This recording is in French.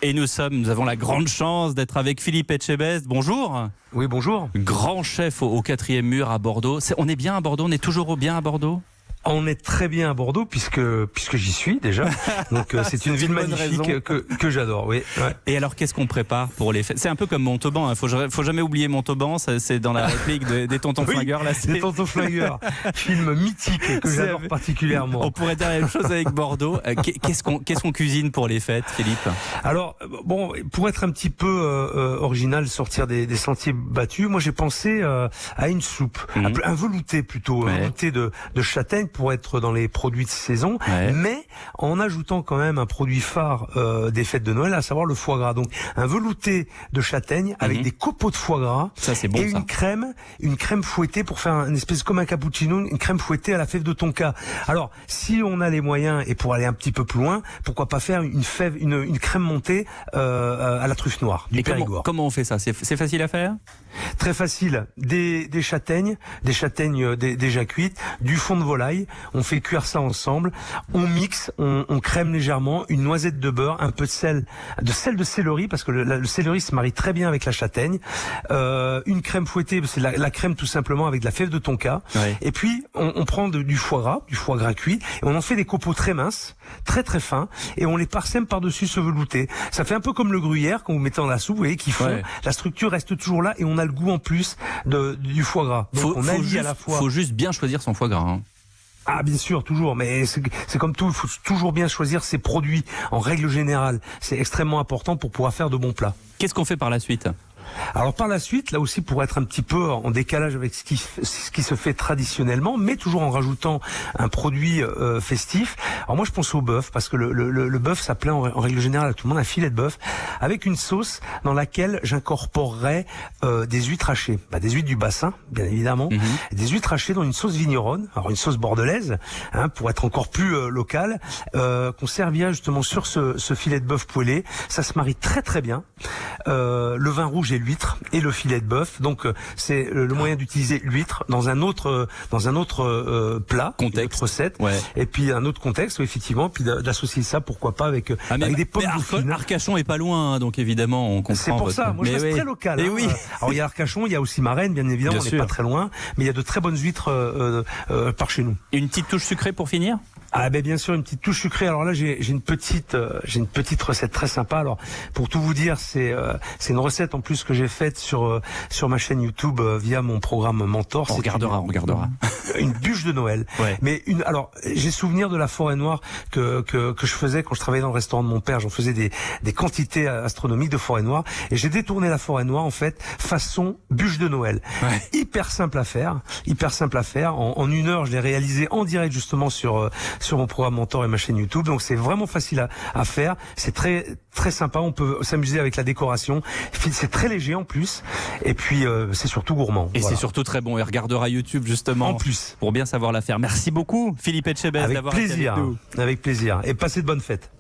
Et nous avons la grande chance d'être avec Philippe Etchebest. Bonjour. Oui, bonjour. Grand chef au 4e mur à Bordeaux. On est bien à Bordeaux, on est toujours bien à Bordeaux? On est très bien à Bordeaux puisque j'y suis déjà. Donc c'est une ville magnifique que j'adore. Oui. Ouais. Et alors qu'est-ce qu'on prépare pour les fêtes? C'est un peu comme Montauban. Faut jamais oublier Montauban. C'est dans la réplique des Tontons Flingueurs. Là, des Tontons Flingueurs. Film mythique que j'adore particulièrement. On pourrait dire la même chose avec Bordeaux. Qu'est-ce qu'on cuisine pour les fêtes, Philippe? Alors bon, pour être un petit peu original, sortir des sentiers battus, moi j'ai pensé à une soupe, un velouté plutôt, un velouté de châtaigne, pour être dans les produits de saison, mais en ajoutant quand même un produit phare des fêtes de Noël, à savoir le foie gras. Donc un velouté de châtaigne avec des copeaux de foie gras, ça, c'est bon, et une crème fouettée pour faire une espèce comme un cappuccino, une crème fouettée à la fève de tonka. Alors si on a les moyens et pour aller un petit peu plus loin, pourquoi pas faire une crème montée à la truffe noire du Périgord. Comment on fait ça? C'est facile à faire? Très facile. Des châtaignes déjà cuites, du fond de volaille. On fait cuire ça ensemble. On mixe, on crème légèrement, une noisette de beurre, un peu de sel de céleri parce que le céleri se marie très bien avec la châtaigne. Une crème fouettée, c'est la crème tout simplement avec de la fève de tonka. Ouais. Et puis on prend du foie gras cuit, et on en fait des copeaux très minces, très très fins, et on les parsème par-dessus ce velouté. Ça fait un peu comme le gruyère quand vous mettez dans la soupe, vous voyez, qui fond. Ouais. La structure reste toujours là et on a le goût en plus du foie gras. Donc on allie à la fois. Faut juste bien choisir son foie gras. Hein. Ah bien sûr, toujours, mais c'est comme tout, il faut toujours bien choisir ses produits en règle générale. C'est extrêmement important pour pouvoir faire de bons plats. Qu'est-ce qu'on fait par la suite ? Alors par la suite, là aussi pour être un petit peu en décalage avec ce qui se fait traditionnellement, mais toujours en rajoutant un produit festif. Alors moi je pense au bœuf, parce que le bœuf ça plaît en règle générale à tout le monde, un filet de bœuf avec une sauce dans laquelle j'incorporerais des huîtres hachées, des huîtres du bassin bien évidemment, des huîtres hachées dans une sauce vigneronne, alors une sauce bordelaise, pour être encore plus local, qu'on servira justement sur ce filet de bœuf poêlé. Ça se marie très très bien. Le vin rouge et l'huître et le filet de bœuf. Donc c'est le moyen d'utiliser l'huître dans un autre plat, contexte, une autre recette, et puis un autre contexte, effectivement, puis d'associer ça, pourquoi pas, avec des pommes dauphines. Arcachon est pas loin, donc évidemment on comprend. C'est pour ça, moi je reste très local. Oui. Alors il y a Arcachon, il y a aussi Marennes, bien évidemment, on n'est pas très loin, mais il y a de très bonnes huîtres par chez nous. Une petite touche sucrée pour finir? Ah ben bien sûr, une petite touche sucrée. Alors là j'ai une petite recette très sympa. Alors pour tout vous dire, c'est une recette en plus que j'ai faite sur ma chaîne YouTube via mon programme Mentor. On regardera. Une bûche de Noël. Ouais. Mais alors j'ai souvenir de la forêt noire que je faisais quand je travaillais dans le restaurant de mon père. J'en faisais des quantités astronomiques de forêt noire, et j'ai détourné la forêt noire en fait façon bûche de Noël. Ouais. Hyper simple à faire. En 1 heure, je l'ai réalisé en direct justement sur mon programme Mentor et ma chaîne YouTube. Donc c'est vraiment facile à faire. C'est très très sympa. On peut s'amuser avec la décoration. C'est très léger en plus. Et puis c'est surtout gourmand. Et c'est surtout très bon. Et regardera YouTube justement. En plus. Pour bien savoir la faire. Merci beaucoup Philippe Etchebest d'avoir été avec nous. Avec plaisir. Et passez de bonnes fêtes.